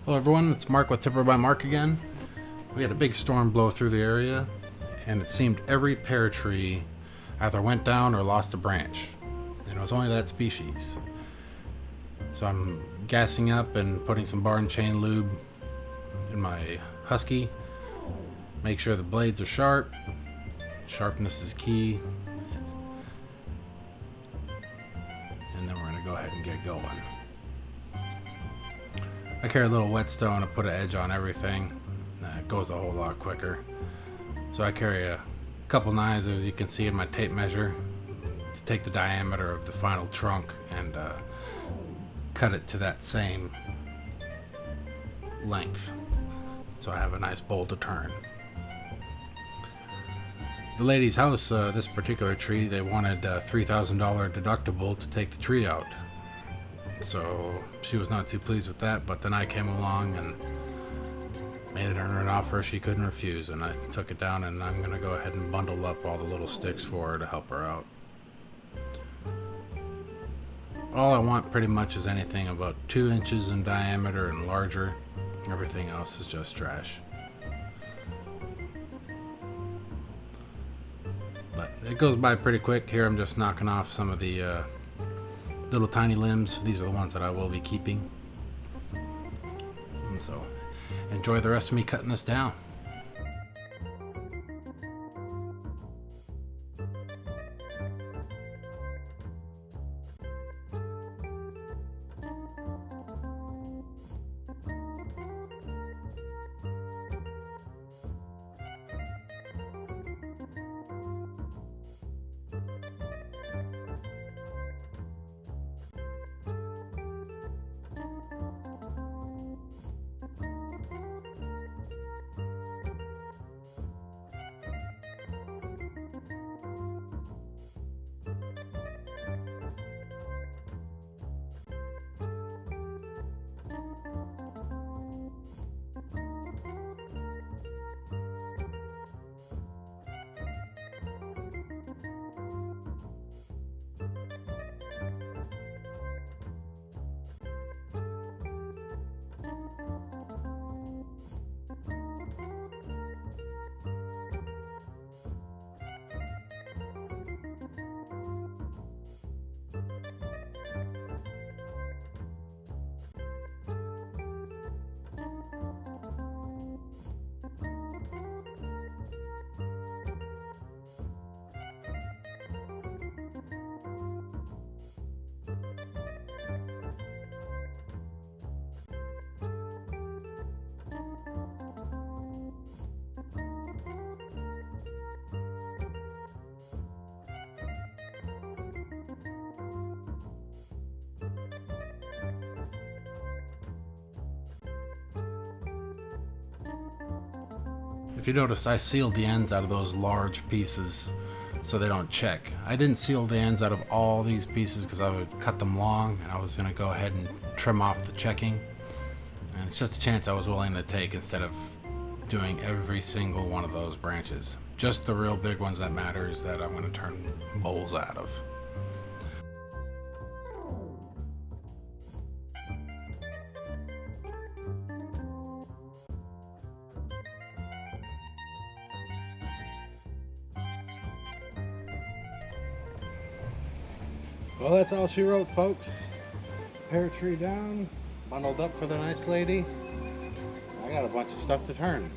Hello everyone, it's Mark with Tipper by Mark again. We had a big storm blow through the area, and it seemed every pear tree either went down or lost a branch. And it was only that species. So I'm gassing up and putting some bar and chain lube in my Husky. Make sure the blades are sharp. Sharpness is key. And then we're going to go ahead and get going. I carry a little whetstone to put an edge on everything. It goes a whole lot quicker. So I carry a couple knives, as you can see in my tape measure, to take the diameter of the final trunk and cut it to that same length. So I have a nice bowl to turn. The lady's house, this particular tree, they wanted a $3,000 deductible to take the tree out. So she was not too pleased with that, but then I came along and made it an offer she couldn't refuse, and I took it down, and I'm going to go ahead and bundle up all the little sticks for her to help her out. All I want pretty much is anything about 2 inches in diameter and larger. Everything else is just trash. But it goes by pretty quick. Here I'm just knocking off some of the little tiny limbs. These are the ones that I will be keeping. And so enjoy the rest of me cutting this down. If you noticed, I sealed the ends out of those large pieces so they don't check. I didn't seal the ends out of all these pieces because I would cut them long, and I was going to go ahead and trim off the checking. And it's just a chance I was willing to take instead of doing every single one of those branches. Just the real big ones that matter is that I'm going to turn bowls out of. Well, that's all she wrote, folks. Pear tree down, bundled up for the nice lady. I got a bunch of stuff to turn.